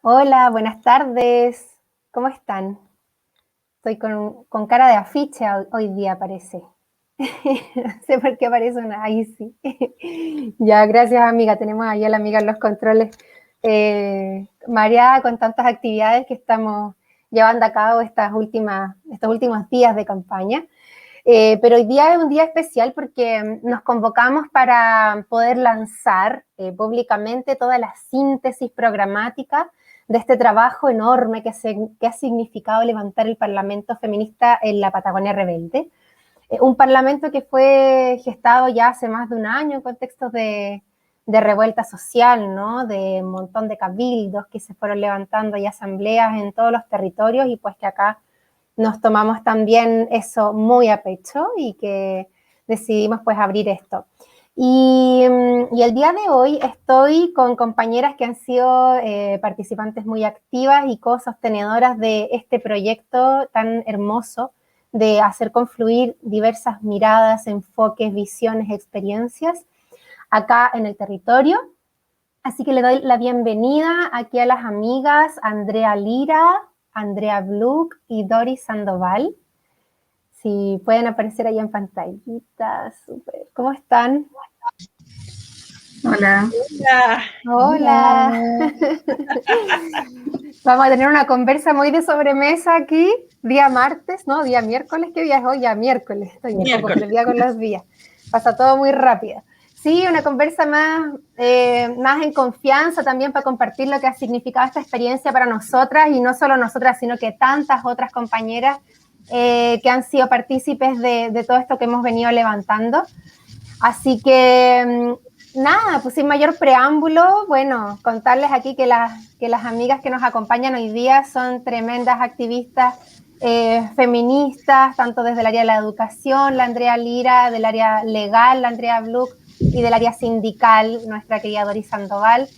Hola, buenas tardes. ¿Cómo están? Estoy con cara de afiche hoy día, parece. No sé por qué aparece una. Ahí sí. Ya, gracias, amiga. Tenemos ahí a la amiga en los controles. Mareada con tantas actividades que estamos llevando a cabo estos últimos días de campaña. Pero hoy día es un día especial porque nos convocamos para poder lanzar públicamente toda la síntesis programática de este trabajo enorme que ha significado levantar el Parlamento Feminista en la Patagonia Rebelde. Un parlamento que fue gestado ya hace más de un año en contextos de revuelta social, ¿no? De un montón de cabildos que se fueron levantando y asambleas en todos los territorios, y pues que acá nos tomamos también eso muy a pecho y que decidimos pues abrir esto. Y el día de hoy estoy con compañeras que han sido participantes muy activas y co-sostenedoras de este proyecto tan hermoso de hacer confluir diversas miradas, enfoques, visiones, experiencias acá en el territorio. Así que le doy la bienvenida aquí a las amigas Andrea Lira, Andrea Bluck y Doris Sandoval. Si pueden aparecer ahí en pantallita, súper. ¿Cómo están? Hola. Hola. Hola. Vamos a tener una conversa muy de sobremesa aquí, día martes, ¿no? Día miércoles. ¿Qué día es hoy? Ya miércoles. Estoy un poco perdida con los días. Pasa todo muy rápido. Sí, una conversa más en confianza también para compartir lo que ha significado esta experiencia para nosotras, y no solo nosotras, sino que tantas otras compañeras que han sido partícipes de todo esto que hemos venido levantando. Así que nada, pues sin mayor preámbulo, bueno, contarles aquí que las amigas que nos acompañan hoy día son tremendas activistas feministas, tanto desde el área de la educación, la Andrea Lira, del área legal, la Andrea Bluck, y del área sindical, nuestra querida Doris Sandoval.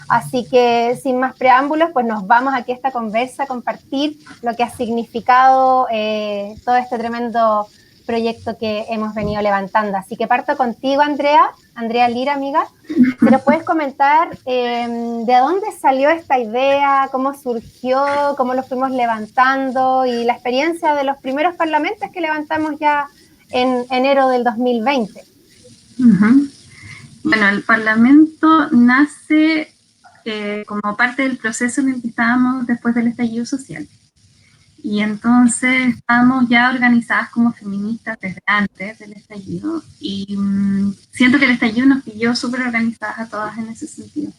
Así que sin más preámbulos, pues nos vamos aquí a esta conversa a compartir lo que ha significado todo este tremendo proyecto que hemos venido levantando. Así que parto contigo, Andrea Lira, amiga. Si nos puedes comentar de dónde salió esta idea, cómo surgió, cómo lo fuimos levantando y la experiencia de los primeros parlamentos que levantamos ya en enero del 2020. Bueno, el Parlamento nace como parte del proceso en el que estábamos después del estallido social. Y entonces estábamos ya organizadas como feministas desde antes del estallido, y siento que el estallido nos pilló súper organizadas a todas en ese sentido.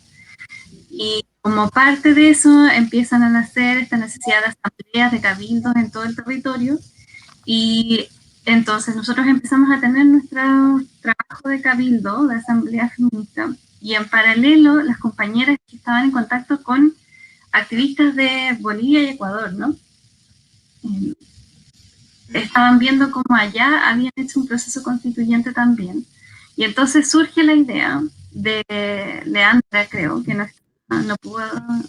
Y como parte de eso empiezan a nacer esta necesidad de asambleas, de cabildos en todo el territorio, y entonces nosotros empezamos a tener nuestro trabajo de cabildo, de asamblea feminista, y en paralelo las compañeras que estaban en contacto con activistas de Bolivia y Ecuador, ¿no? Estaban viendo cómo allá habían hecho un proceso constituyente también. Y entonces surge la idea de Leandra, creo, que no pudo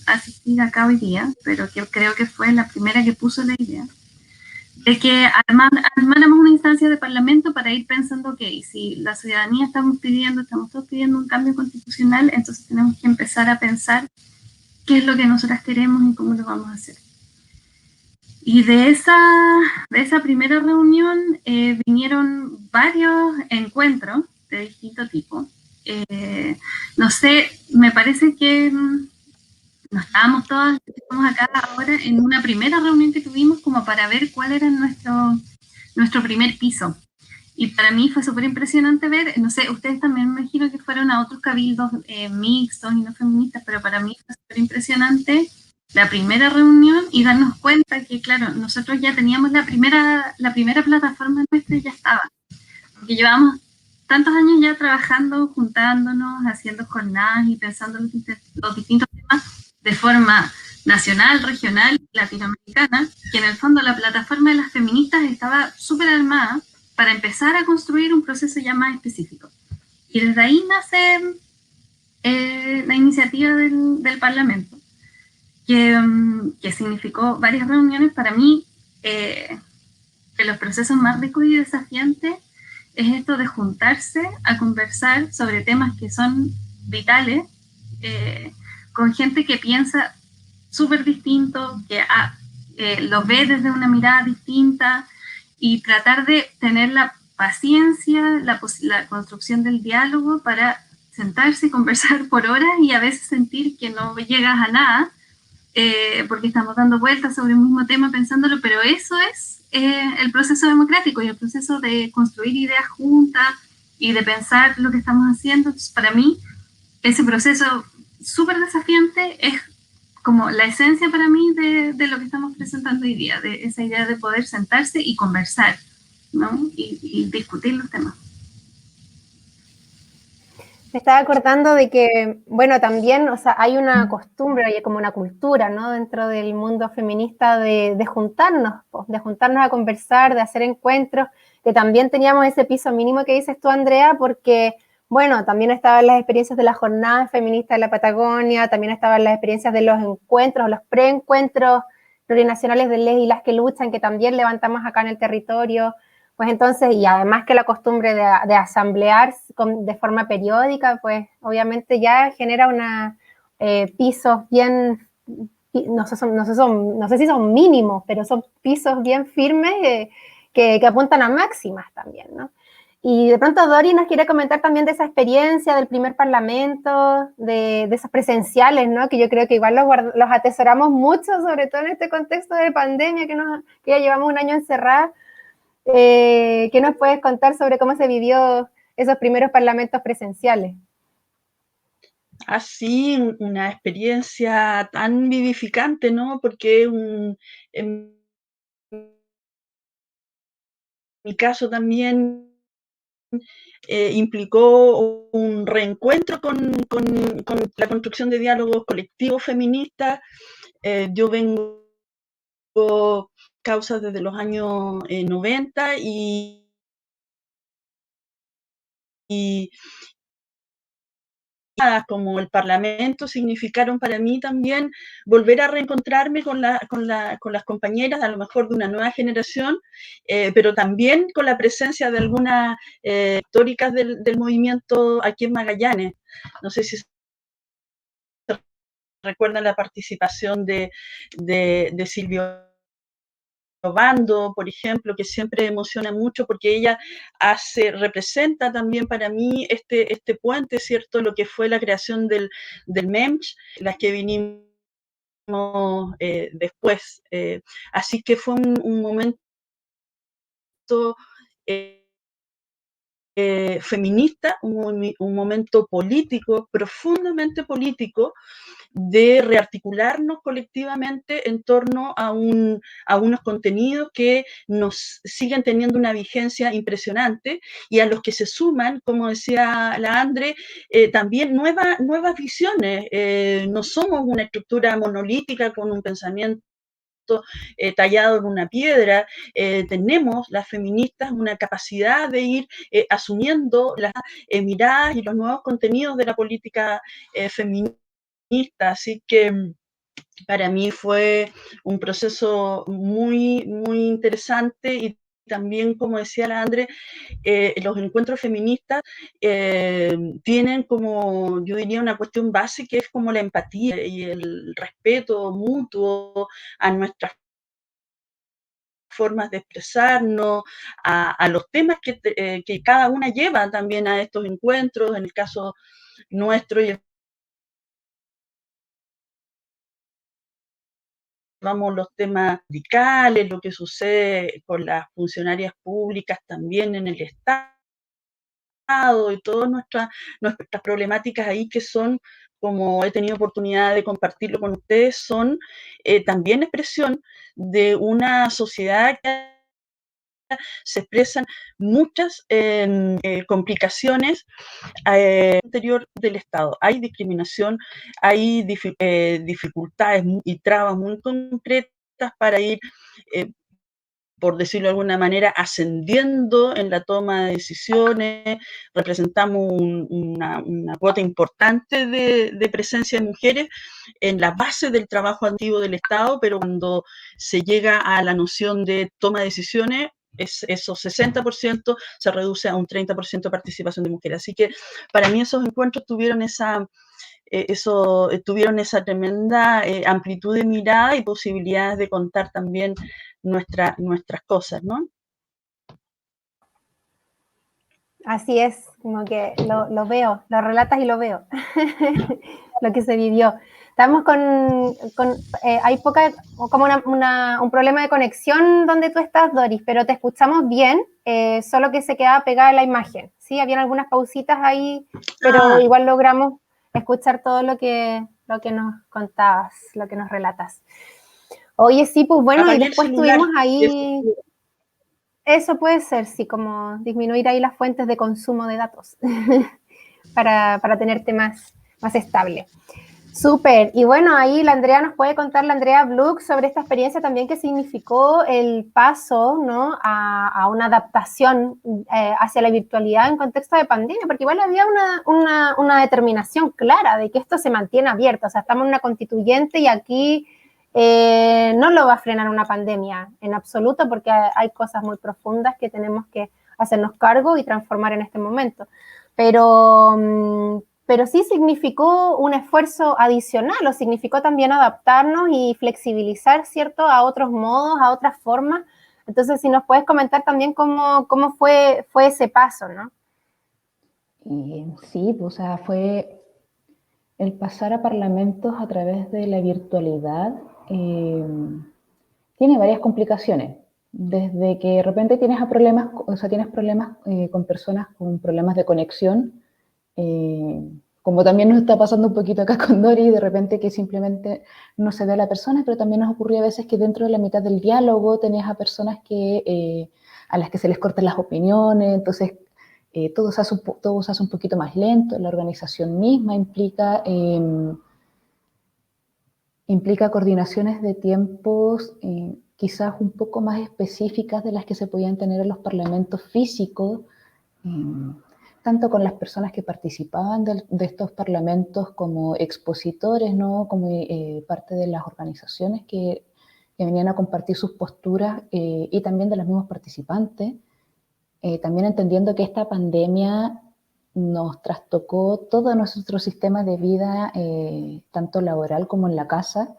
asistir acá hoy día, pero que creo que fue la primera que puso la idea, de que armáramos una instancia de parlamento para ir pensando, ok, si la ciudadanía estamos todos pidiendo un cambio constitucional, entonces tenemos que empezar a pensar qué es lo que nosotras queremos y cómo lo vamos a hacer. Y de esa primera reunión vinieron varios encuentros de distinto tipo. No sé, me parece que nos estábamos todas, estamos acá ahora en una primera reunión que tuvimos como para ver cuál era nuestro primer piso. Y para mí fue súper impresionante ver, no sé, ustedes también me imagino que fueron a otros cabildos mixtos y no feministas, pero para mí fue súper impresionante la primera reunión y darnos cuenta que, claro, nosotros ya teníamos la primera plataforma nuestra, ya estaba. Porque llevamos tantos años ya trabajando, juntándonos, haciendo jornadas y pensando los distintos temas de forma nacional, regional, latinoamericana, que en el fondo la plataforma de las feministas estaba súper armada para empezar a construir un proceso ya más específico. Y desde ahí nace la iniciativa del Parlamento, que significó varias reuniones. Para mí, de los procesos más ricos y desafiantes es esto de juntarse a conversar sobre temas que son vitales con gente que piensa súper distinto, que lo ve desde una mirada distinta y tratar de tener la paciencia, la construcción del diálogo para sentarse y conversar por horas y a veces sentir que no llegas a nada, porque estamos dando vueltas sobre el mismo tema pensándolo, pero eso es el proceso democrático y el proceso de construir ideas juntas y de pensar lo que estamos haciendo. Entonces, para mí, ese proceso súper desafiante es como la esencia para mí de lo que estamos presentando hoy día, de esa idea de poder sentarse y conversar, ¿no? Y discutir los temas. Me estaba acordando de que, bueno, también, o sea, hay una costumbre, hay como una cultura, ¿no? Dentro del mundo feminista de juntarnos, de juntarnos a conversar, de hacer encuentros, que también teníamos ese piso mínimo que dices tú, Andrea, porque, bueno, también estaban las experiencias de las jornadas feministas de la Patagonia, también estaban las experiencias de los encuentros, los preencuentros plurinacionales de les y las que luchan, que también levantamos acá en el territorio. Pues entonces, y además que la costumbre de asamblear de forma periódica, pues obviamente ya genera una pisos bien, no sé si son mínimos, pero son pisos bien firmes que apuntan a máximas también, ¿no? Y de pronto Dori nos quiere comentar también de esa experiencia del primer parlamento, de esos presenciales, ¿no? Que yo creo que igual los atesoramos mucho, sobre todo en este contexto de pandemia que ya llevamos un año encerrados. ¿Qué nos puedes contar sobre cómo se vivió esos primeros parlamentos presenciales? Así, una experiencia tan vivificante, ¿no? Porque en mi caso también implicó un reencuentro con la construcción de diálogos colectivos feministas. Yo vengo causas desde los años 90 y como el Parlamento significaron para mí también volver a reencontrarme con las compañeras, a lo mejor de una nueva generación, pero también con la presencia de algunas históricas del movimiento aquí en Magallanes. No sé si recuerdan la participación de Silvio Bando, por ejemplo, que siempre emociona mucho porque ella representa también para mí este puente, ¿cierto? Lo que fue la creación del MEMS, las que vinimos después. Así que fue un momento feminista, un momento político, profundamente político, de rearticularnos colectivamente en torno a unos contenidos que nos siguen teniendo una vigencia impresionante y a los que se suman, como decía la Andre, también nuevas visiones. No somos una estructura monolítica con un pensamiento tallado en una piedra. Tenemos las feministas una capacidad de ir asumiendo las miradas y los nuevos contenidos de la política feminista. Así que para mí fue un proceso muy, muy interesante y también, como decía la Andre, los encuentros feministas tienen como, yo diría, una cuestión base que es como la empatía y el respeto mutuo a nuestras formas de expresarnos, a los temas que cada una lleva también a estos encuentros, en el caso nuestro y vamos los temas radicales, lo que sucede con las funcionarias públicas también en el Estado y todas nuestras problemáticas ahí que son, como he tenido oportunidad de compartirlo con ustedes, son también expresión de una sociedad que se expresan muchas complicaciones interior del Estado. Hay discriminación, hay dificultades y trabas muy concretas para ir, por decirlo de alguna manera, ascendiendo en la toma de decisiones. Representamos una cuota importante de presencia de mujeres en la base del trabajo activo del Estado, pero cuando se llega a la noción de toma de decisiones, esos 60% se reduce a un 30% de participación de mujeres. Así que para mí esos encuentros tuvieron tuvieron esa tremenda amplitud de mirada y posibilidades de contar también nuestras cosas, ¿no? Así es, como que lo veo, lo relatas y lo veo, lo que se vivió. Estamos hay como un problema de conexión donde tú estás, Doris, pero te escuchamos bien, solo que se quedaba pegada la imagen, ¿sí? Habían algunas pausitas ahí, pero igual logramos escuchar todo lo que nos contabas, lo que nos relatas. Oye, sí, pues bueno, y después tuvimos ahí... Eso puede ser, sí, como disminuir ahí las fuentes de consumo de datos para tenerte más estable. Súper. Y bueno, ahí la Andrea nos puede contar, la Andrea Bluk, sobre esta experiencia también que significó el paso, ¿no?, a una adaptación hacia la virtualidad en contexto de pandemia, porque igual había una determinación clara de que esto se mantiene abierto. O sea, estamos en una constituyente y aquí no lo va a frenar una pandemia en absoluto, porque hay cosas muy profundas que tenemos que hacernos cargo y transformar en este momento. Pero sí significó un esfuerzo adicional, o significó también adaptarnos y flexibilizar, ¿cierto?, a otros modos, a otras formas. Entonces, si nos puedes comentar también cómo fue ese paso, ¿no? Sí, pues, o sea, fue el pasar a parlamentos a través de la virtualidad. Tiene varias complicaciones. Desde que de repente tienes problemas con personas con problemas de conexión, como también nos está pasando un poquito acá con Dori, de repente que simplemente no se ve a la persona, pero también nos ocurrió a veces que dentro de la mitad del diálogo tenías a personas a las que se les cortan las opiniones, entonces todo se hace un poquito más lento. La organización misma implica coordinaciones de tiempos quizás un poco más específicas de las que se podían tener en los parlamentos físicos, tanto con las personas que participaban de estos parlamentos como expositores, ¿no?, como parte de las organizaciones que venían a compartir sus posturas, y también de los mismos participantes, también entendiendo que esta pandemia nos trastocó todo nuestro sistema de vida, tanto laboral como en la casa,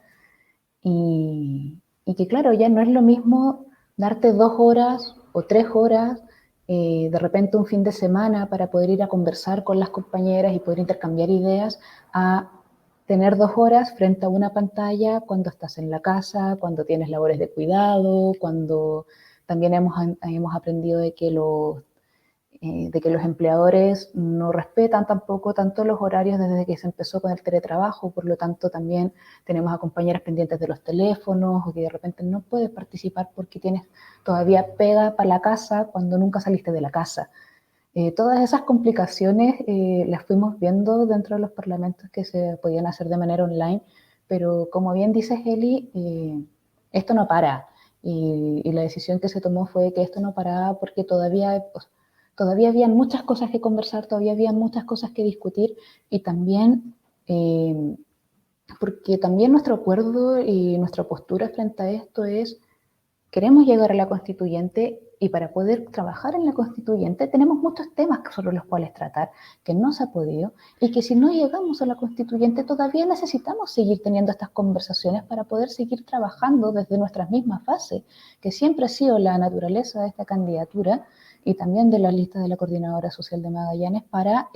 y que claro, ya no es lo mismo darte 2 horas o 3 horas, de repente un fin de semana para poder ir a conversar con las compañeras y poder intercambiar ideas, a tener 2 horas frente a una pantalla cuando estás en la casa, cuando tienes labores de cuidado, cuando también hemos aprendido de que los empleadores no respetan tampoco tanto los horarios desde que se empezó con el teletrabajo. Por lo tanto también tenemos a compañeras pendientes de los teléfonos, o que de repente no puedes participar porque tienes todavía pega para la casa cuando nunca saliste de la casa. Todas esas complicaciones las fuimos viendo dentro de los parlamentos que se podían hacer de manera online, pero como bien dice Eli, esto no para, y la decisión que se tomó fue que esto no paraba porque todavía habían muchas cosas que conversar, todavía habían muchas cosas que discutir, y también porque también nuestro acuerdo y nuestra postura frente a esto es: queremos llegar a la constituyente, y para poder trabajar en la constituyente tenemos muchos temas sobre los cuales tratar, que no se ha podido, y que si no llegamos a la constituyente todavía necesitamos seguir teniendo estas conversaciones para poder seguir trabajando desde nuestras mismas bases, que siempre ha sido la naturaleza de esta candidatura y también de la lista de la Coordinadora Social de Magallanes, para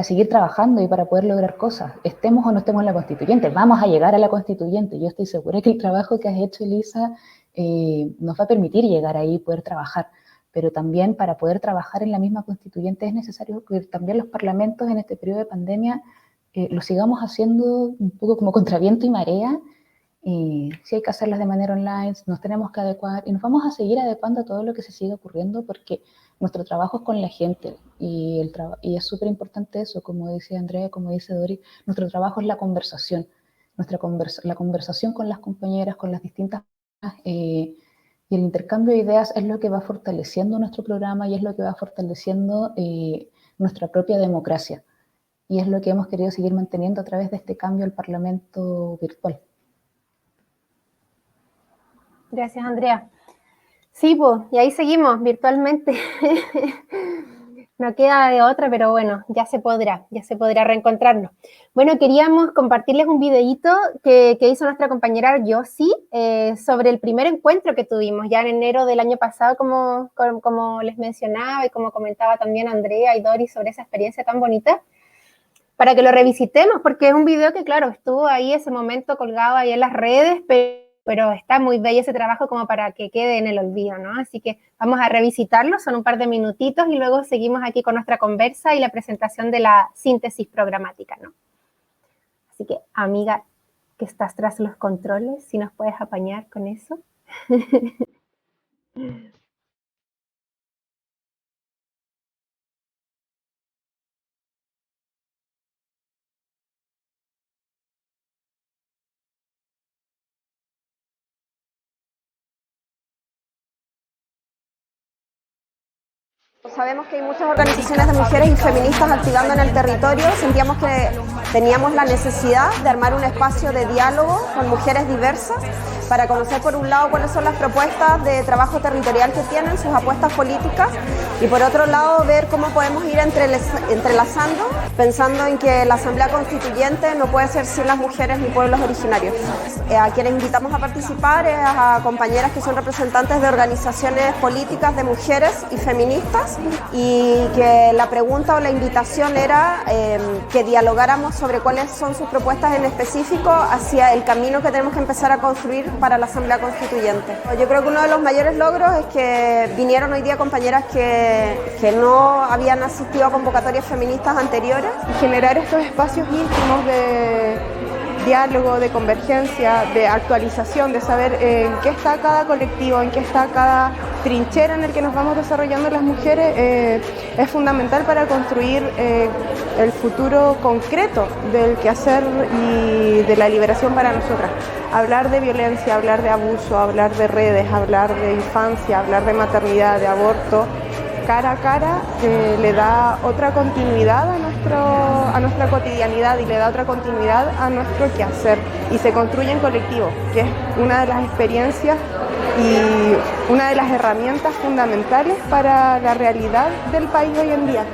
seguir trabajando y para poder lograr cosas, estemos o no estemos en la constituyente. Vamos a llegar a la constituyente. Yo estoy segura que el trabajo que has hecho, Elisa, nos va a permitir llegar ahí y poder trabajar, pero también para poder trabajar en la misma constituyente es necesario que también los parlamentos en este periodo de pandemia lo sigamos haciendo un poco como contra viento y marea. Si hay que hacerlas de manera online, nos tenemos que adecuar, y nos vamos a seguir adecuando a todo lo que se siga ocurriendo, porque nuestro trabajo es con la gente, y es súper importante eso, como dice Andrea, como dice Dori, nuestro trabajo es la conversación, la conversación con las compañeras, con las distintas, y el intercambio de ideas es lo que va fortaleciendo nuestro programa y es lo que va fortaleciendo nuestra propia democracia, y es lo que hemos querido seguir manteniendo a través de este cambio al Parlamento virtual. Gracias, Andrea. Sí, pues, y ahí seguimos virtualmente. No queda de otra, pero bueno, ya se podrá reencontrarnos. Bueno, queríamos compartirles un videíto que hizo nuestra compañera Yossi sobre el primer encuentro que tuvimos ya en enero del año pasado, como les mencionaba y como comentaba también Andrea y Dori sobre esa experiencia tan bonita, para que lo revisitemos, porque es un video que, claro, estuvo ahí ese momento colgado ahí en las redes, pero está muy bello ese trabajo como para que quede en el olvido, ¿no? Así que vamos a revisitarlo, son un par de minutitos y luego seguimos aquí con nuestra conversa y la presentación de la síntesis programática, ¿no? Así que, amiga, que estás tras los controles, si nos puedes apañar con eso. Sabemos que hay muchas organizaciones de mujeres y feministas activando en el territorio. Sentíamos que teníamos la necesidad de armar un espacio de diálogo con mujeres diversas para conocer por un lado cuáles son las propuestas de trabajo territorial que tienen, sus apuestas políticas, y por otro lado ver cómo podemos ir entrelazando, pensando en que la Asamblea Constituyente no puede ser sin las mujeres ni pueblos originarios. A quienes invitamos a participar es a compañeras que son representantes de organizaciones políticas de mujeres y feministas, y que la pregunta o la invitación era que dialogáramos sobre cuáles son sus propuestas en específico hacia el camino que tenemos que empezar a construir para la Asamblea Constituyente. Yo creo que uno de los mayores logros es que vinieron hoy día compañeras que no habían asistido a convocatorias feministas anteriores. Generar estos espacios íntimos de diálogo, de convergencia, de actualización, de saber en qué está cada colectivo, en qué está cada trinchera en el que nos vamos desarrollando las mujeres, es fundamental para construir el futuro concreto del quehacer y de la liberación para nosotras. Hablar de violencia, hablar de abuso, hablar de redes, hablar de infancia, hablar de maternidad, de aborto, cara a cara, le da otra continuidad a nuestra cotidianidad y le da otra continuidad a nuestro quehacer, y se construye en colectivo, que es una de las experiencias y una de las herramientas fundamentales para la realidad del país hoy en día.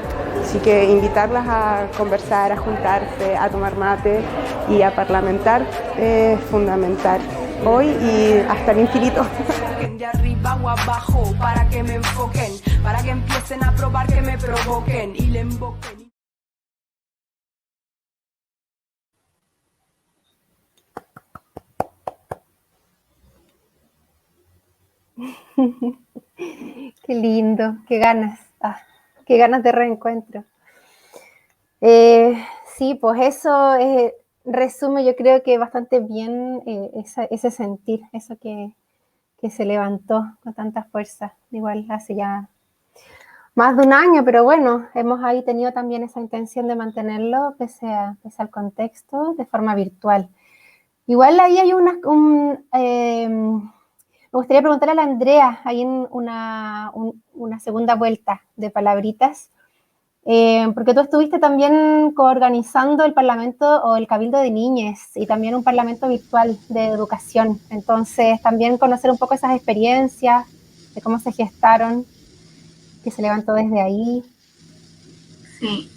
Así que invitarlas a conversar, a juntarse, a tomar mate y a parlamentar es fundamental hoy y hasta el infinito. De arriba o abajo, para que me enfoquen, para que empiecen a probar, que me provoquen y le invoquen. Qué lindo, qué ganas de reencuentro. Sí, pues eso resume, yo creo que bastante bien ese sentir, eso que se levantó con tanta fuerza, igual hace ya más de un año, pero bueno, hemos ahí tenido también esa intención de mantenerlo pese al contexto de forma virtual. Igual ahí hay me gustaría preguntarle a la Andrea, ahí en una segunda vuelta de palabritas, porque tú estuviste también coorganizando el Parlamento o el Cabildo de Niñez y también un Parlamento virtual de educación. Entonces, también conocer un poco esas experiencias, de cómo se gestaron, que se levantó desde ahí. Sí,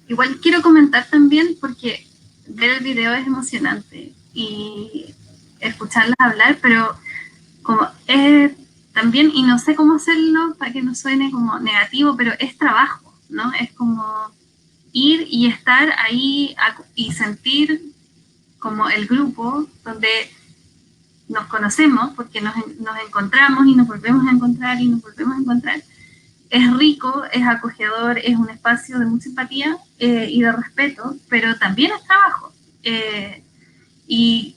igual quiero comentar también, porque ver el video es emocionante y escucharlas hablar, pero como es también, y no sé cómo hacerlo para que no suene como negativo, pero es trabajo, ¿no? Es como ir y estar ahí y sentir como el grupo donde nos conocemos, porque nos encontramos y nos volvemos a encontrar y nos volvemos a encontrar. Es rico, es acogedor, es un espacio de mucha empatía y de respeto, pero también es trabajo. Y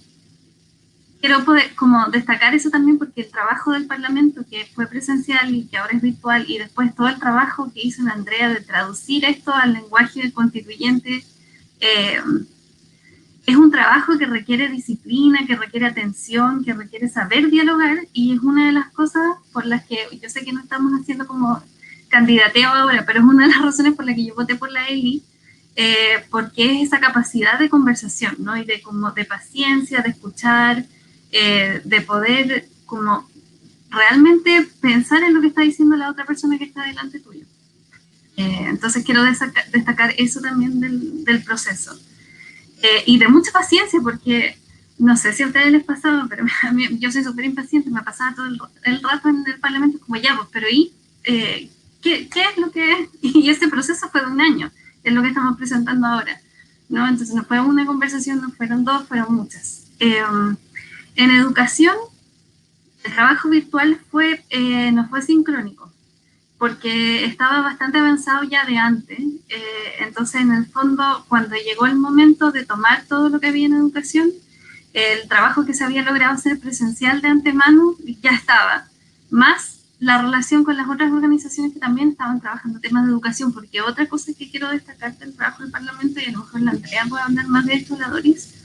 quiero poder como destacar eso también, porque el trabajo del Parlamento, que fue presencial y que ahora es virtual, y después todo el trabajo que hizo Andrea de traducir esto al lenguaje constituyente, es un trabajo que requiere disciplina, que requiere atención, que requiere saber dialogar, y es una de las cosas por las que yo sé que no estamos haciendo como candidateo ahora, pero es una de las razones por las que yo voté por la Eli, porque es esa capacidad de conversación, ¿no? Y de paciencia, de escuchar, de poder como realmente pensar en lo que está diciendo la otra persona que está delante tuyo. Entonces quiero destacar eso también del proceso. Y de mucha paciencia, porque no sé si a ustedes les pasaba, pero a mí, yo soy súper impaciente, me pasaba todo el rato en el Parlamento como ya, pues, pero ¿y qué es lo que es? Y ese proceso fue de un año, es lo que estamos presentando ahora, ¿no? Entonces no fue una conversación, no fueron dos, fueron muchas. En educación, el trabajo virtual no fue sincrónico, porque estaba bastante avanzado ya de antes. Entonces, en el fondo, cuando llegó el momento de tomar todo lo que había en educación, el trabajo que se había logrado hacer presencial de antemano ya estaba, más la relación con las otras organizaciones que también estaban trabajando temas de educación, porque otra cosa que quiero destacar del trabajo del Parlamento, y a lo mejor la Andrea puede hablar más de esto, la Doris,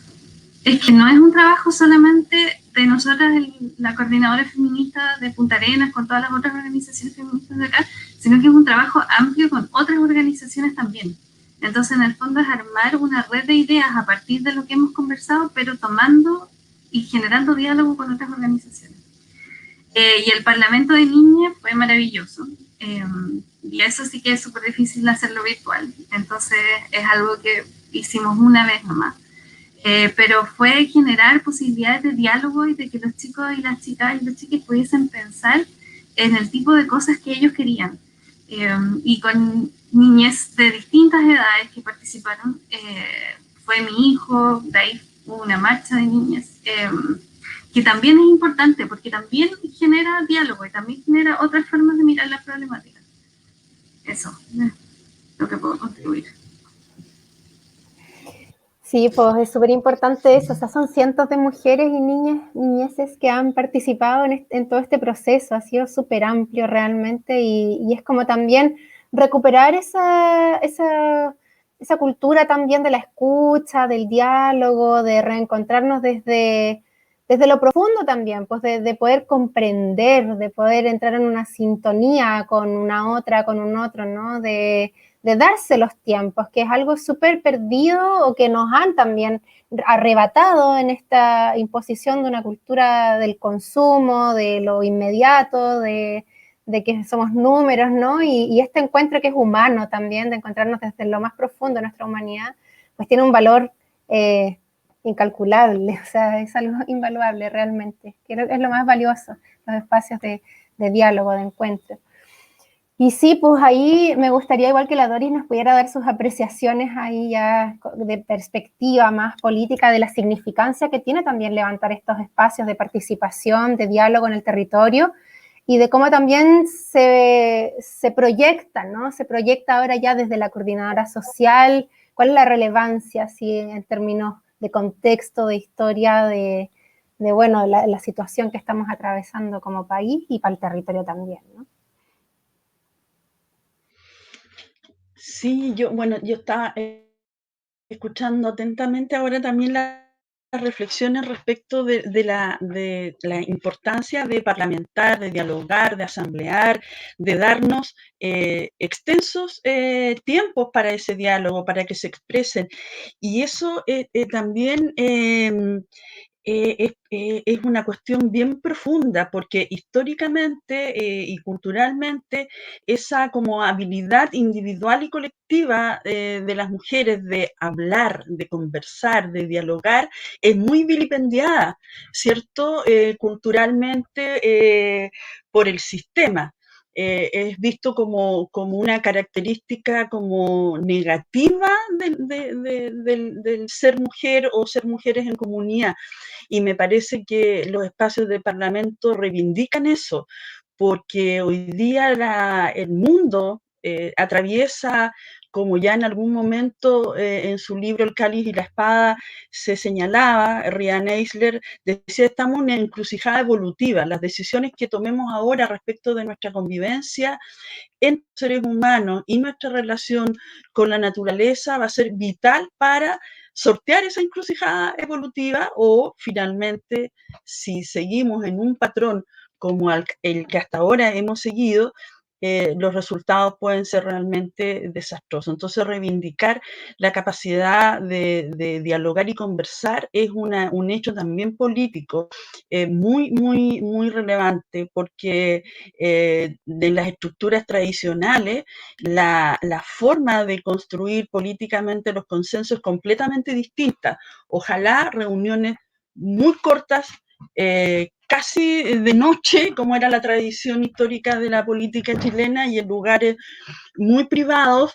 es que no es un trabajo solamente de nosotras, la coordinadora feminista de Punta Arenas, con todas las otras organizaciones feministas de acá, sino que es un trabajo amplio con otras organizaciones también. Entonces, en el fondo es armar una red de ideas a partir de lo que hemos conversado, pero tomando y generando diálogo con otras organizaciones. Y el Parlamento de Niñas fue maravilloso. Y eso sí que es súper difícil hacerlo virtual. Entonces, es algo que hicimos una vez nomás. Pero fue generar posibilidades de diálogo y de que los chicos y las chicas y los chiquis pudiesen pensar en el tipo de cosas que ellos querían. Y con niñez de distintas edades que participaron, fue mi hijo, de ahí hubo una marcha de niñas, que también es importante porque también genera diálogo y también genera otras formas de mirar la problemática. Eso es lo que puedo contribuir. Sí, pues es súper importante eso, o sea, son cientos de mujeres y niñeces que han participado en todo este proceso, ha sido súper amplio realmente y es como también recuperar esa cultura también de la escucha, del diálogo, de reencontrarnos desde lo profundo también, pues de poder comprender, de poder entrar en una sintonía con una otra, con un otro, ¿no? De darse los tiempos, que es algo súper perdido o que nos han también arrebatado en esta imposición de una cultura del consumo, de lo inmediato, de que somos números, ¿no? Y este encuentro que es humano también, de encontrarnos desde lo más profundo de nuestra humanidad, pues tiene un valor incalculable, o sea, es algo invaluable realmente, que es lo más valioso, los espacios de diálogo, de encuentro. Y sí, pues ahí me gustaría, igual que la Doris, nos pudiera dar sus apreciaciones ahí ya de perspectiva más política de la significancia que tiene también levantar estos espacios de participación, de diálogo en el territorio y de cómo también se proyecta, ¿no? Se proyecta ahora ya desde la coordinadora social, cuál es la relevancia, así en términos de contexto, de historia, de bueno, la situación que estamos atravesando como país y para el territorio también, ¿no? Sí, yo estaba escuchando atentamente ahora también las reflexiones respecto de la importancia de parlamentar, de dialogar, de asamblear, de darnos extensos tiempos para ese diálogo, para que se expresen. Y eso también es una cuestión bien profunda, porque históricamente y culturalmente esa como habilidad individual y colectiva de las mujeres de hablar, de conversar, de dialogar, es muy vilipendiada, ¿cierto? Culturalmente por el sistema. Es visto como una característica como negativa del ser mujer o ser mujeres en comunidad. Y me parece que los espacios de parlamento reivindican eso, porque hoy día el mundo atraviesa, como ya en algún momento en su libro El cáliz y la espada se señalaba, Rian Eisler decía, estamos en una encrucijada evolutiva, las decisiones que tomemos ahora respecto de nuestra convivencia entre seres humanos y nuestra relación con la naturaleza va a ser vital para sortear esa encrucijada evolutiva o finalmente, si seguimos en un patrón como el que hasta ahora hemos seguido, los resultados pueden ser realmente desastrosos. Entonces, reivindicar la capacidad de dialogar y conversar es un hecho también político muy, muy, muy relevante, porque de las estructuras tradicionales, la forma de construir políticamente los consensos es completamente distinta. Ojalá reuniones muy cortas, casi de noche, como era la tradición histórica de la política chilena, y en lugares muy privados,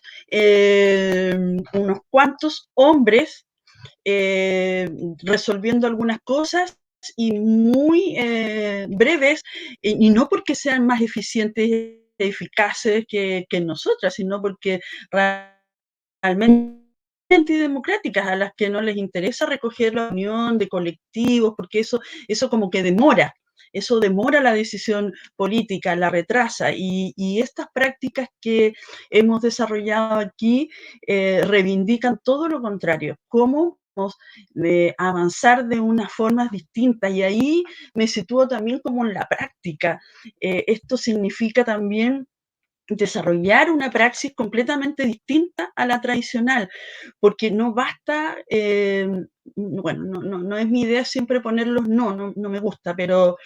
unos cuantos hombres resolviendo algunas cosas y muy breves, y no porque sean más eficientes y eficaces que nosotras, sino porque realmente antidemocráticas, a las que no les interesa recoger la opinión de colectivos, porque eso como que demora. Eso demora la decisión política, la retrasa, y estas prácticas que hemos desarrollado aquí reivindican todo lo contrario, cómo de avanzar de unas formas distintas, y ahí me sitúo también como en la práctica. Esto significa también desarrollar una praxis completamente distinta a la tradicional, porque no basta, bueno, no es mi idea siempre ponerlos, no me gusta, pero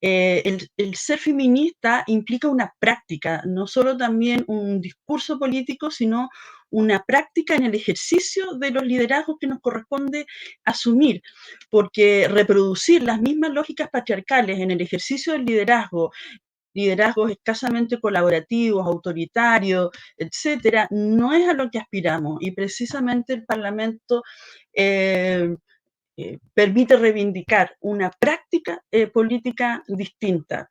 el ser feminista implica una práctica, no solo también un discurso político, sino una práctica en el ejercicio de los liderazgos que nos corresponde asumir, porque reproducir las mismas lógicas patriarcales en el ejercicio del liderazgos escasamente colaborativos, autoritarios, etcétera, no es a lo que aspiramos, y precisamente el Parlamento permite reivindicar una práctica política distinta,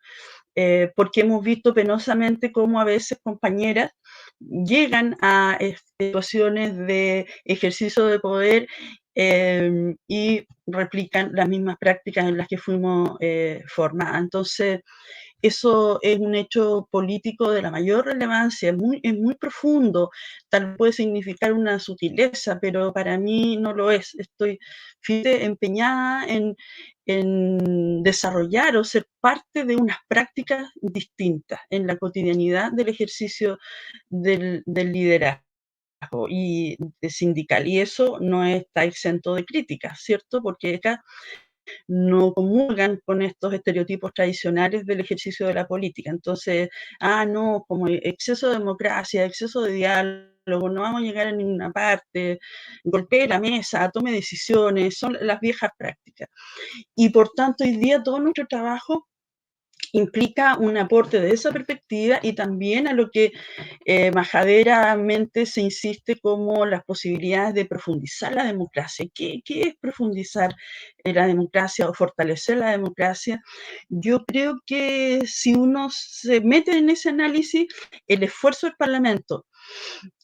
porque hemos visto penosamente cómo a veces compañeras llegan a situaciones de ejercicio de poder y replican las mismas prácticas en las que fuimos formadas. Entonces, eso es un hecho político de la mayor relevancia, es muy profundo, tal vez puede significar una sutileza, pero para mí no lo es. Estoy firmemente empeñada en desarrollar o ser parte de unas prácticas distintas en la cotidianidad del ejercicio del liderazgo y sindical. Y eso no está exento de críticas, ¿cierto? Porque acá no comulgan con estos estereotipos tradicionales del ejercicio de la política. Entonces, no, como exceso de democracia, exceso de diálogo, no vamos a llegar a ninguna parte, golpee la mesa, tome decisiones, son las viejas prácticas. Y por tanto, hoy día todo nuestro trabajo implica un aporte de esa perspectiva, y también a lo que majaderamente se insiste como las posibilidades de profundizar la democracia. ¿Qué es profundizar la democracia o fortalecer la democracia? Yo creo que si uno se mete en ese análisis, el esfuerzo del Parlamento,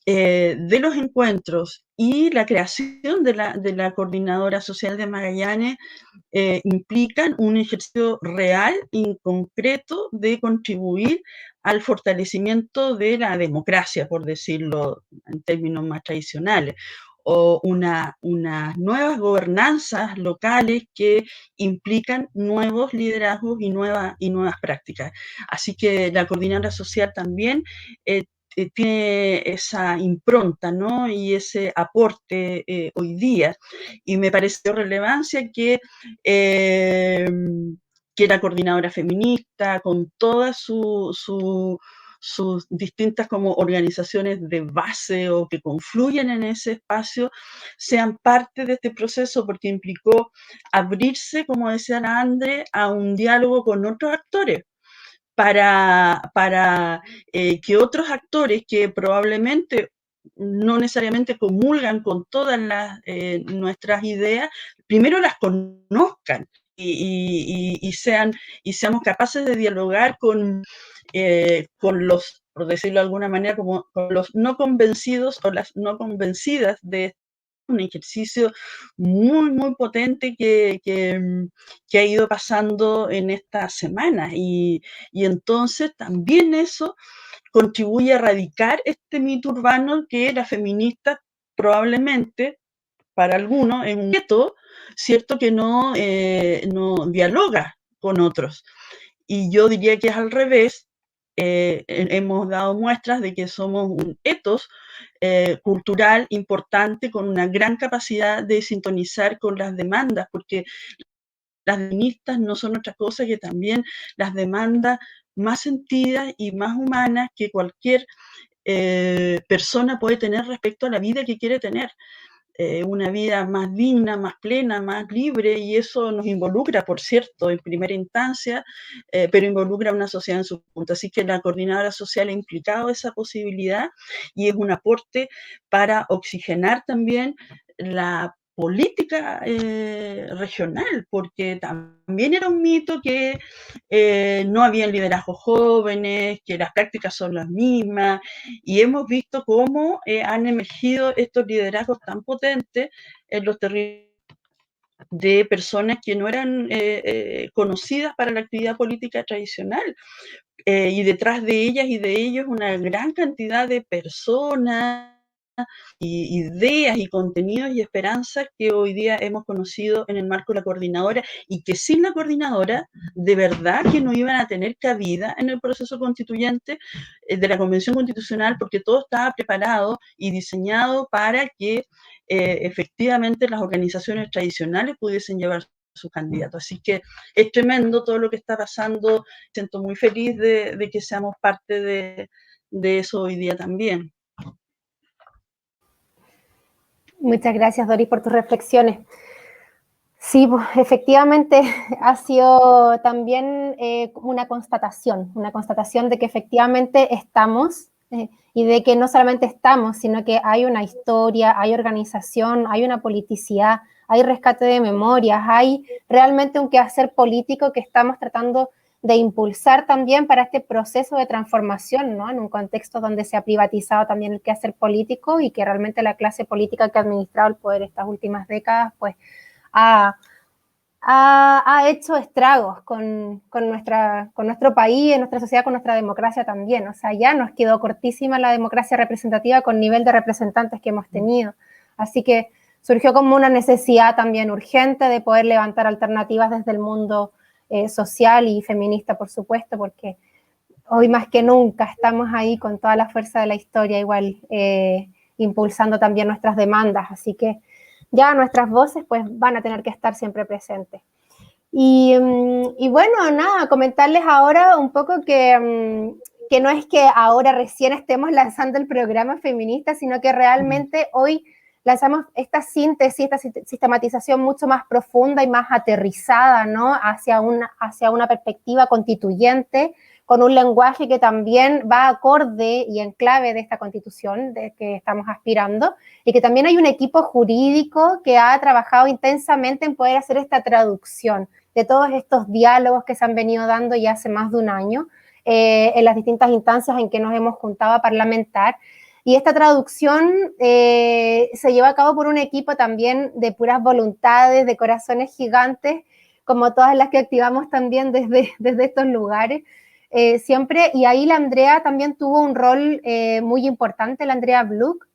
de los encuentros y la creación de la Coordinadora Social de Magallanes implican un ejercicio real y concreto de contribuir al fortalecimiento de la democracia, por decirlo en términos más tradicionales, o unas nuevas gobernanzas locales que implican nuevos liderazgos y nuevas prácticas. Así que la coordinadora social también tiene esa impronta, ¿no? Y ese aporte hoy día. Y me pareció relevancia que la coordinadora feminista, con todas sus distintas como organizaciones de base o que confluyen en ese espacio, sean parte de este proceso, porque implicó abrirse, como decía la Andre, a un diálogo con otros actores, para que otros actores que probablemente no necesariamente comulgan con todas nuestras ideas, primero las conozcan y seamos capaces de dialogar con los, por decirlo de alguna manera, como con los no convencidos o las no convencidas de un ejercicio muy, muy potente que ha ido pasando en estas semanas. Y entonces también eso contribuye a erradicar este mito urbano que la feminista probablemente para algunos es un mito, ¿cierto? Que no dialoga con otros. Y yo diría que es al revés, hemos dado muestras de que somos un ethos cultural importante con una gran capacidad de sintonizar con las demandas, porque las feministas no son otra cosa que también las demandas más sentidas y más humanas que cualquier persona puede tener respecto a la vida que quiere tener. Una vida más digna, más plena, más libre, y eso nos involucra, por cierto, en primera instancia, pero involucra a una sociedad en su conjunto. Así que la coordinadora social ha implicado esa posibilidad y es un aporte para oxigenar también la política regional, porque también era un mito que no había liderazgos jóvenes, que las prácticas son las mismas, y hemos visto cómo han emergido estos liderazgos tan potentes en los territorios de personas que no eran conocidas para la actividad política tradicional. Y detrás de ellas y de ellos una gran cantidad de personas, y ideas y contenidos y esperanzas que hoy día hemos conocido en el marco de la coordinadora, y que sin la coordinadora de verdad que no iban a tener cabida en el proceso constituyente de la Convención Constitucional, porque todo estaba preparado y diseñado para que efectivamente las organizaciones tradicionales pudiesen llevar sus candidatos. Así que es tremendo todo lo que está pasando. Siento muy feliz de que seamos parte de eso hoy día también. Muchas gracias, Doris, por tus reflexiones. Sí, pues, efectivamente ha sido también una constatación de que efectivamente estamos y de que no solamente estamos, sino que hay una historia, hay organización, hay una politicidad, hay rescate de memorias, hay realmente un quehacer político que estamos tratando de impulsar también para este proceso de transformación, ¿no? En un contexto donde se ha privatizado también el quehacer político y que realmente la clase política que ha administrado el poder estas últimas décadas, pues, ha hecho estragos con nuestro país, en nuestra sociedad, con nuestra democracia también. O sea, ya nos quedó cortísima la democracia representativa con nivel de representantes que hemos tenido. Así que surgió como una necesidad también urgente de poder levantar alternativas desde el mundo social y feminista, por supuesto, porque hoy más que nunca estamos ahí con toda la fuerza de la historia, igual impulsando también nuestras demandas. Así que ya nuestras voces pues van a tener que estar siempre presentes. Y bueno, nada, comentarles ahora un poco que no es que ahora recién estemos lanzando el programa feminista, sino que realmente hoy lanzamos esta síntesis, esta sistematización mucho más profunda y más aterrizada, ¿no? Hacia una perspectiva constituyente, con un lenguaje que también va acorde y en clave de esta constitución de que estamos aspirando, y que también hay un equipo jurídico que ha trabajado intensamente en poder hacer esta traducción de todos estos diálogos que se han venido dando ya hace más de un año en las distintas instancias en que nos hemos juntado a parlamentar. Y esta traducción se lleva a cabo por un equipo también de puras voluntades, de corazones gigantes, como todas las que activamos también desde estos lugares. Siempre, y ahí la Andrea también tuvo un rol muy importante, la Andrea Bluck,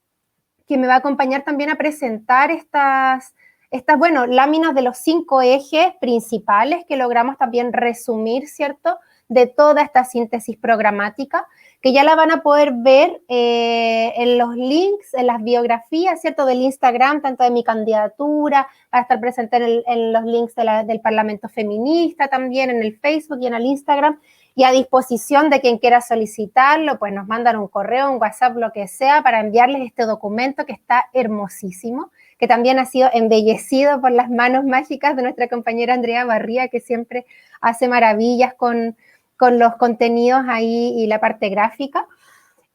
que me va a acompañar también a presentar estas láminas de los 5 ejes principales que logramos también resumir, ¿cierto?, de toda esta síntesis programática, que ya la van a poder ver en los links, en las biografías, ¿cierto?, del Instagram, tanto de mi candidatura, va a estar presente en los links del Parlamento Feminista también, en el Facebook y en el Instagram, y a disposición de quien quiera solicitarlo, pues nos mandan un correo, un WhatsApp, lo que sea, para enviarles este documento que está hermosísimo, que también ha sido embellecido por las manos mágicas de nuestra compañera Andrea Barría, que siempre hace maravillas con los contenidos ahí y la parte gráfica.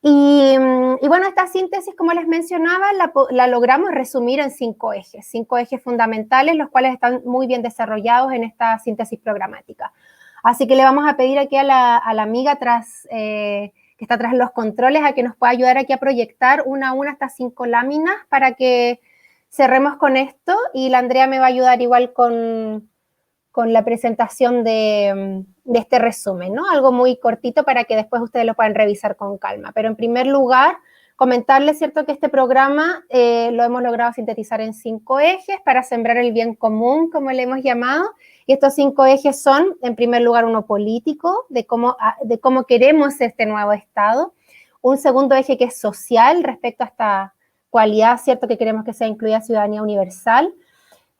Y bueno, esta síntesis, como les mencionaba, la logramos resumir en 5 ejes fundamentales, los cuales están muy bien desarrollados en esta síntesis programática. Así que le vamos a pedir aquí a la amiga que está tras los controles, a que nos pueda ayudar aquí a proyectar una a una estas 5 láminas para que cerremos con esto, y la Andrea me va a ayudar igual con la presentación de este resumen, ¿no? Algo muy cortito para que después ustedes lo puedan revisar con calma. Pero en primer lugar, comentarles, ¿cierto?, que este programa lo hemos logrado sintetizar en 5 ejes para sembrar el bien común, como le hemos llamado. Y estos 5 ejes son, en primer lugar, uno político, de cómo queremos este nuevo Estado. Un segundo eje que es social, respecto a esta cualidad, ¿cierto?, que queremos que sea incluida ciudadanía universal.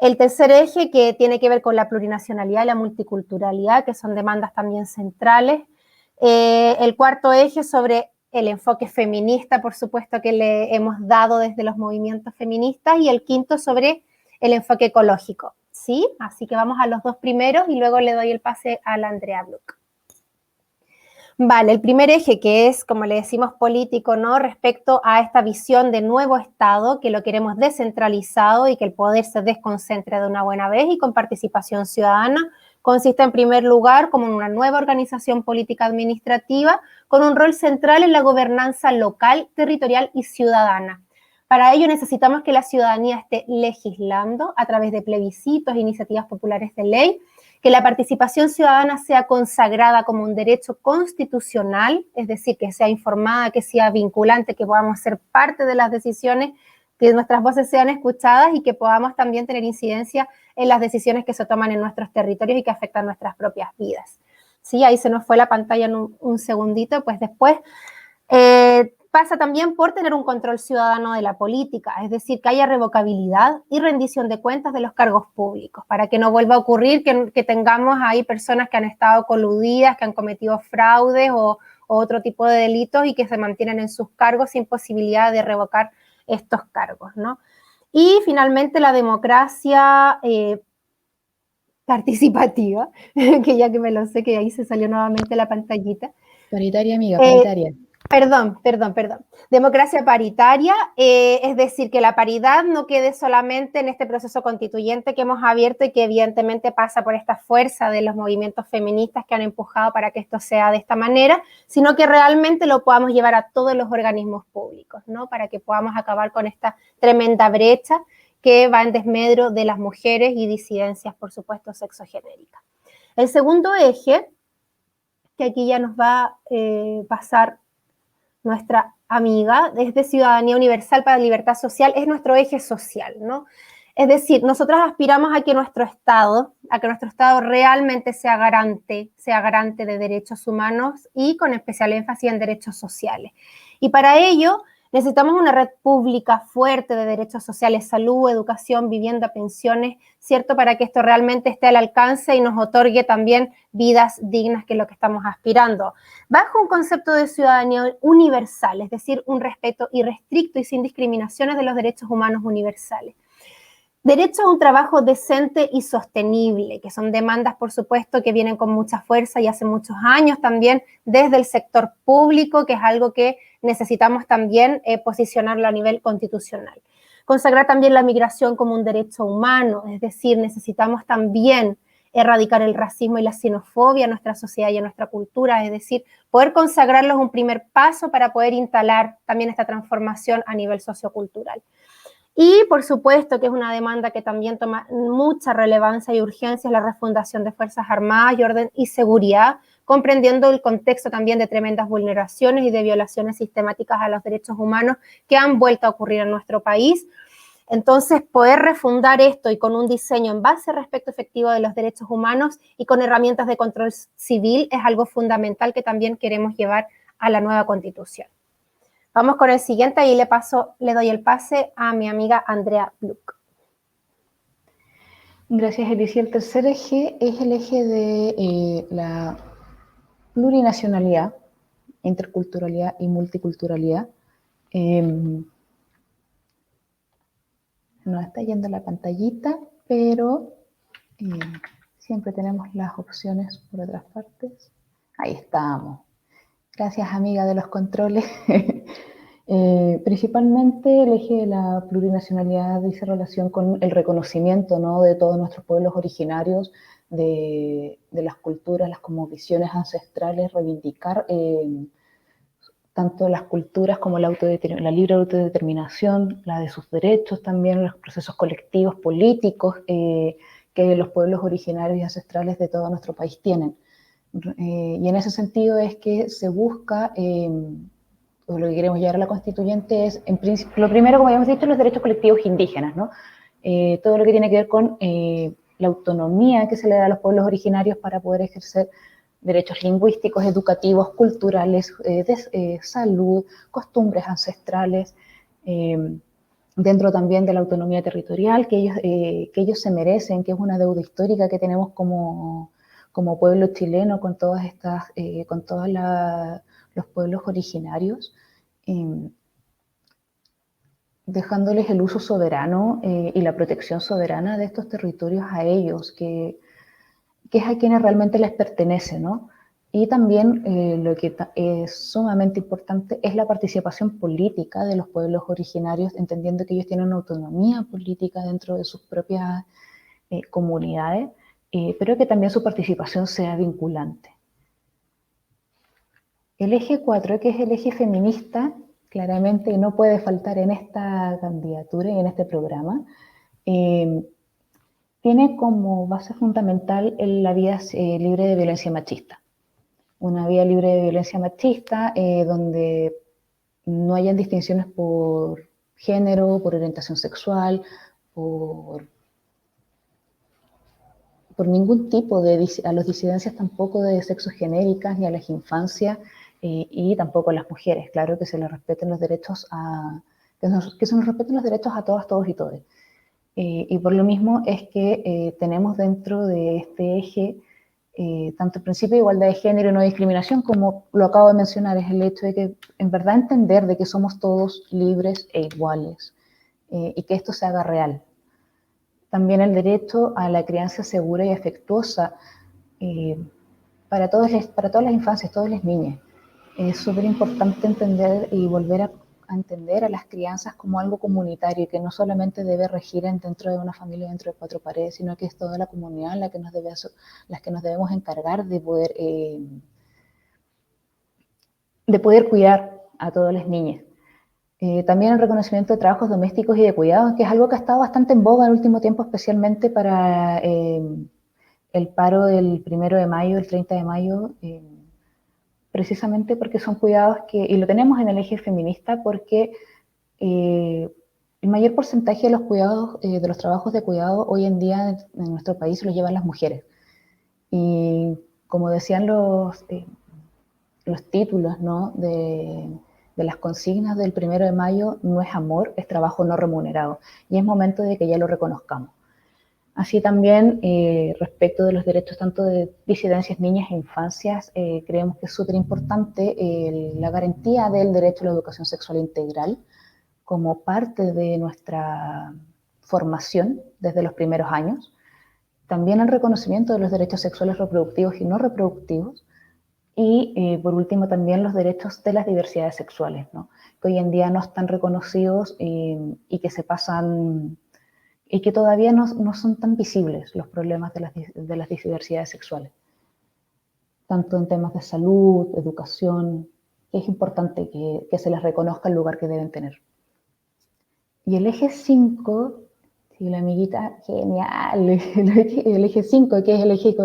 El tercer eje, que tiene que ver con la plurinacionalidad y la multiculturalidad, que son demandas también centrales. El cuarto eje sobre el enfoque feminista, por supuesto, que le hemos dado desde los movimientos feministas, y el quinto sobre el enfoque ecológico, ¿sí? Así que vamos a los 2 primeros y luego le doy el pase a la Andrea Bluck. Vale, el primer eje, que es, como le decimos, político, ¿no?, respecto a esta visión de nuevo Estado, que lo queremos descentralizado y que el poder se desconcentre de una buena vez y con participación ciudadana, consiste en primer lugar como en una nueva organización política administrativa con un rol central en la gobernanza local, territorial y ciudadana. Para ello necesitamos que la ciudadanía esté legislando a través de plebiscitos e iniciativas populares de ley, que la participación ciudadana sea consagrada como un derecho constitucional, es decir, que sea informada, que sea vinculante, que podamos ser parte de las decisiones, que nuestras voces sean escuchadas y que podamos también tener incidencia en las decisiones que se toman en nuestros territorios y que afectan nuestras propias vidas. Sí, ahí se nos fue la pantalla en un segundito, pues después pasa también por tener un control ciudadano de la política, es decir, que haya revocabilidad y rendición de cuentas de los cargos públicos, para que no vuelva a ocurrir que tengamos ahí personas que han estado coludidas, que han cometido fraudes o otro tipo de delitos y que se mantienen en sus cargos sin posibilidad de revocar estos cargos, ¿no? Y finalmente la democracia participativa, que ya que me lo sé, que ahí se salió nuevamente la pantallita. Paritaria, amiga, paritaria. Perdón. Democracia paritaria, es decir, que la paridad no quede solamente en este proceso constituyente que hemos abierto y que evidentemente pasa por esta fuerza de los movimientos feministas que han empujado para que esto sea de esta manera, sino que realmente lo podamos llevar a todos los organismos públicos, ¿no? Para que podamos acabar con esta tremenda brecha que va en desmedro de las mujeres y disidencias, por supuesto, sexogenéricas. El segundo eje, que aquí ya nos va a pasar nuestra amiga, desde Ciudadanía Universal para la Libertad Social, es nuestro eje social, ¿no? Es decir, nosotros aspiramos a que nuestro Estado realmente sea garante de derechos humanos y con especial énfasis en derechos sociales. Y para ello necesitamos una red pública fuerte de derechos sociales, salud, educación, vivienda, pensiones, ¿cierto? Para que esto realmente esté al alcance y nos otorgue también vidas dignas, que es lo que estamos aspirando. Bajo un concepto de ciudadanía universal, es decir, un respeto irrestricto y sin discriminaciones de los derechos humanos universales. Derecho a un trabajo decente y sostenible, que son demandas, por supuesto, que vienen con mucha fuerza y hace muchos años también desde el sector público, que es algo que necesitamos también posicionarlo a nivel constitucional. Consagrar también la migración como un derecho humano, es decir, necesitamos también erradicar el racismo y la xenofobia en nuestra sociedad y en nuestra cultura, es decir, poder consagrarlos un primer paso para poder instalar también esta transformación a nivel sociocultural. Y, por supuesto, que es una demanda que también toma mucha relevancia y urgencia, es la refundación de Fuerzas Armadas y Orden y Seguridad, comprendiendo el contexto también de tremendas vulneraciones y de violaciones sistemáticas a los derechos humanos que han vuelto a ocurrir en nuestro país. Entonces, poder refundar esto y con un diseño en base al respeto efectivo de los derechos humanos y con herramientas de control civil es algo fundamental que también queremos llevar a la nueva Constitución. Vamos con el siguiente y le doy el pase a mi amiga Andrea Bluck. Gracias, Alicia. El tercer eje es el eje de la plurinacionalidad, interculturalidad y multiculturalidad. No está yendo la pantallita, pero siempre tenemos las opciones por otras partes. Ahí estamos. Gracias, amiga de los controles. Principalmente el eje de la plurinacionalidad dice relación con el reconocimiento, ¿no?, de todos nuestros pueblos originarios, de las culturas, las cosmovisiones ancestrales, reivindicar tanto las culturas como la libre autodeterminación, la de sus derechos también, los procesos colectivos, políticos que los pueblos originarios y ancestrales de todo nuestro país tienen. Y en ese sentido es que se busca o lo que queremos llevar a la constituyente es, en principio, lo primero, como habíamos dicho, los derechos colectivos indígenas, ¿no? Todo lo que tiene que ver con la autonomía que se le da a los pueblos originarios para poder ejercer derechos lingüísticos, educativos, culturales, de salud, costumbres ancestrales, dentro también de la autonomía territorial que ellos se merecen, que es una deuda histórica que tenemos como pueblo chileno con todas estas, con todos los pueblos originarios, dejándoles el uso soberano y la protección soberana de estos territorios a ellos, que es a quienes realmente les pertenece, ¿no? Y también lo que es sumamente importante es la participación política de los pueblos originarios, entendiendo que ellos tienen una autonomía política dentro de sus propias comunidades, pero que también su participación sea vinculante. El eje 4, que es el eje feminista, claramente no puede faltar en esta candidatura y en este programa. Tiene como base fundamental la vida libre de violencia machista. Una vida libre de violencia machista donde no hayan distinciones por género, por orientación sexual, por ningún tipo a las disidencias tampoco de sexos genéricas, ni a las infancias, y tampoco a las mujeres. Claro que se les respeten los derechos que se nos respeten los derechos a todas, todos y todes. Y por lo mismo es que tenemos dentro de este eje tanto el principio de igualdad de género y no discriminación, como lo acabo de mencionar, es el hecho de que en verdad entender de que somos todos libres e iguales y que esto se haga real. También el derecho a la crianza segura y afectuosa para todas las infancias, todas las niñas. Es súper importante entender y volver a entender a las crianzas como algo comunitario, que no solamente debe regir dentro de una familia, dentro de 4 paredes, sino que es toda la comunidad las que nos debemos encargar de poder cuidar a todas las niñas. También el reconocimiento de trabajos domésticos y de cuidados, que es algo que ha estado bastante en boga en el último tiempo, especialmente para el paro del 1 de mayo, el 30 de mayo, precisamente porque son cuidados y lo tenemos en el eje feminista, porque el mayor porcentaje de los cuidados, de los trabajos de cuidado hoy en día en nuestro país los llevan las mujeres. Y como decían los títulos, ¿no?, de las consignas del 1 de mayo, no es amor, es trabajo no remunerado. Y es momento de que ya lo reconozcamos. Así también, respecto de los derechos tanto de disidencias, niñas e infancias, creemos que es súper importante la garantía del derecho a la educación sexual integral como parte de nuestra formación desde los primeros años. También el reconocimiento de los derechos sexuales reproductivos y no reproductivos. Y por último también los derechos de las diversidades sexuales, ¿no?, que hoy en día no están reconocidos y que se pasan... y que todavía no son tan visibles los problemas de las diversidades sexuales, tanto en temas de salud, educación, que es importante que se les reconozca el lugar que deben tener. Y el eje 5, sí, la amiguita, genial, el eje 5, que es el eje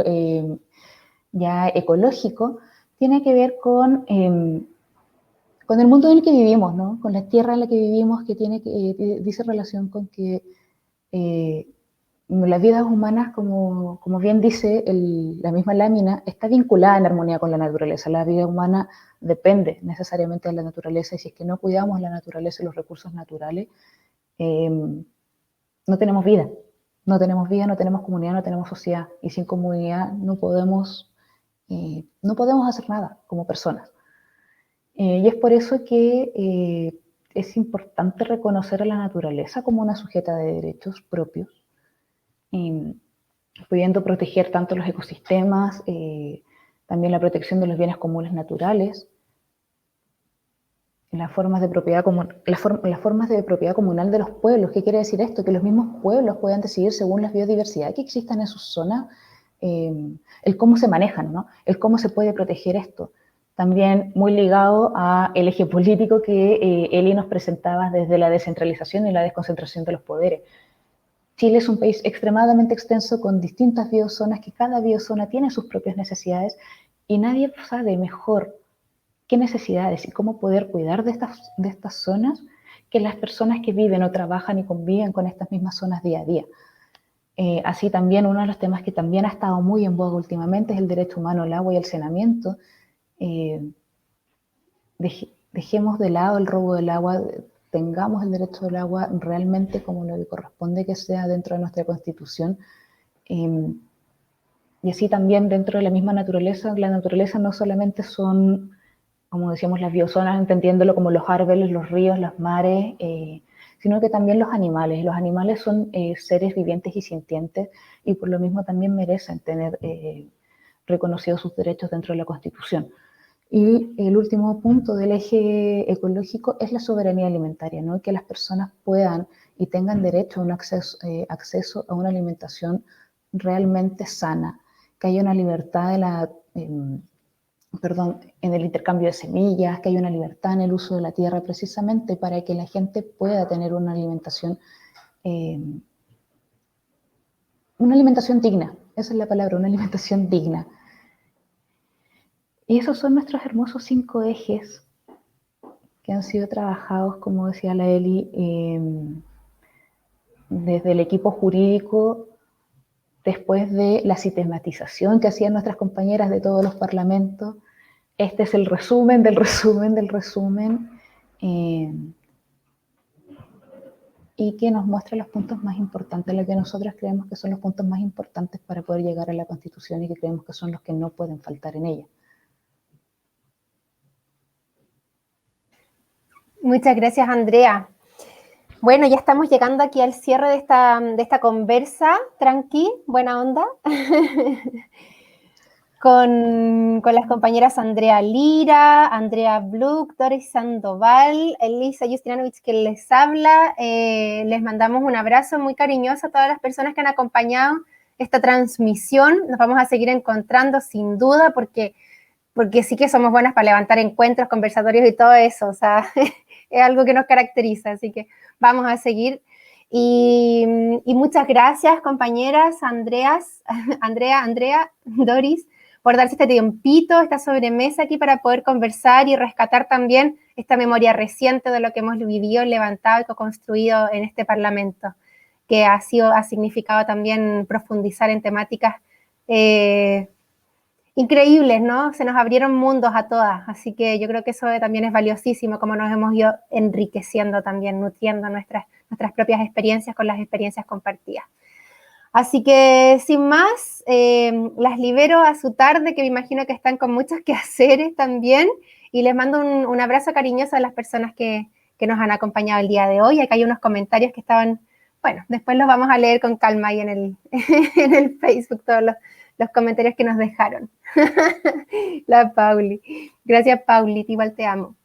ya ecológico, tiene que ver con el mundo en el que vivimos, ¿no?, con la tierra en la que vivimos, que dice relación con que las vidas humanas, como bien dice la misma lámina, está vinculada en armonía con la naturaleza. La vida humana depende necesariamente de la naturaleza, y si es que no cuidamos la naturaleza y los recursos naturales, no tenemos vida. No tenemos vida, no tenemos comunidad, no tenemos sociedad. Y sin comunidad no podemos hacer nada como personas. Y es por eso que es importante reconocer a la naturaleza como una sujeta de derechos propios, pudiendo proteger tanto los ecosistemas, también la protección de los bienes comunes naturales, las formas de propiedad comunal de los pueblos. ¿Qué quiere decir esto? Que los mismos pueblos puedan decidir según la biodiversidad que existan en sus zonas, el cómo se manejan, ¿no?, el cómo se puede proteger esto. También muy ligado al eje político que Eli nos presentaba desde la descentralización y la desconcentración de los poderes. Chile es un país extremadamente extenso con distintas biozonas, que cada biozona tiene sus propias necesidades y nadie sabe mejor qué necesidades y cómo poder cuidar de estas zonas que las personas que viven o trabajan y conviven con estas mismas zonas día a día. Así también uno de los temas que también ha estado muy en boga últimamente es el derecho humano al agua y el saneamiento. Dejemos de lado el robo del agua, tengamos el derecho al agua realmente como lo que corresponde que sea dentro de nuestra Constitución. Y así también dentro de la misma naturaleza, la naturaleza no solamente son, como decíamos, las biozonas, entendiéndolo como los árboles, los ríos, los mares, sino que también los animales. Los animales son seres vivientes y sintientes y por lo mismo también merecen tener reconocidos sus derechos dentro de la Constitución. Y el último punto del eje ecológico es la soberanía alimentaria, ¿no? Que las personas puedan y tengan derecho a un acceso a una alimentación realmente sana, que haya una libertad en el intercambio de semillas, que haya una libertad en el uso de la tierra, precisamente para que la gente pueda tener una alimentación digna. Esa es la palabra, una alimentación digna. Y esos son nuestros hermosos 5 ejes que han sido trabajados, como decía la Eli, desde el equipo jurídico, después de la sistematización que hacían nuestras compañeras de todos los parlamentos. Este es el resumen del resumen del resumen, y que nos muestra los puntos más importantes, lo que nosotros creemos que son los puntos más importantes para poder llegar a la Constitución y que creemos que son los que no pueden faltar en ella. Muchas gracias, Andrea. Bueno, ya estamos llegando aquí al cierre de esta conversa, tranqui, buena onda, con las compañeras Andrea Lira, Andrea Bluck, Doris Sandoval, Elisa Justinanovich que les habla. Les mandamos un abrazo muy cariñoso a todas las personas que han acompañado esta transmisión. Nos vamos a seguir encontrando sin duda porque sí que somos buenas para levantar encuentros, conversatorios y todo eso, o sea, es algo que nos caracteriza, así que vamos a seguir. Y muchas gracias, compañeras, Andrea, Doris, por darse este tiempito, esta sobremesa aquí para poder conversar y rescatar también esta memoria reciente de lo que hemos vivido, levantado y co-construido en este Parlamento, que ha significado también profundizar en temáticas increíbles, ¿no? Se nos abrieron mundos a todas, así que yo creo que eso también es valiosísimo, como nos hemos ido enriqueciendo también, nutriendo nuestras propias experiencias con las experiencias compartidas. Así que, sin más, las libero a su tarde, que me imagino que están con muchos quehaceres también, y les mando un abrazo cariñoso a las personas que nos han acompañado el día de hoy. Acá hay unos comentarios que estaban, bueno, después los vamos a leer con calma ahí en el Facebook, todos los comentarios que nos dejaron. La Pauli. Gracias, Pauli, igual te amo.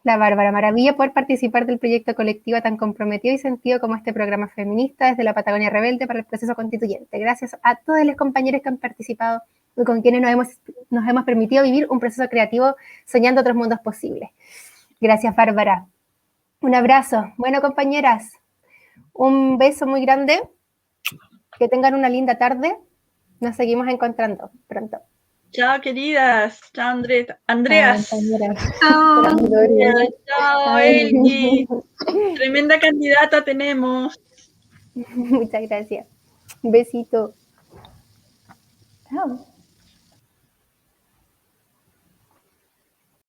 La Bárbara, maravilla poder participar del proyecto colectivo tan comprometido y sentido como este programa feminista desde la Patagonia Rebelde para el proceso constituyente. Gracias a todos los compañeros que han participado y con quienes nos hemos permitido vivir un proceso creativo soñando otros mundos posibles. Gracias, Bárbara. Un abrazo. Bueno, compañeras, un beso muy grande. Que tengan una linda tarde. Nos seguimos encontrando pronto. Chao, queridas. Chao, Andreas. Chao. Chao, Eli. Tremenda candidata tenemos. Muchas gracias. Un besito. Chao.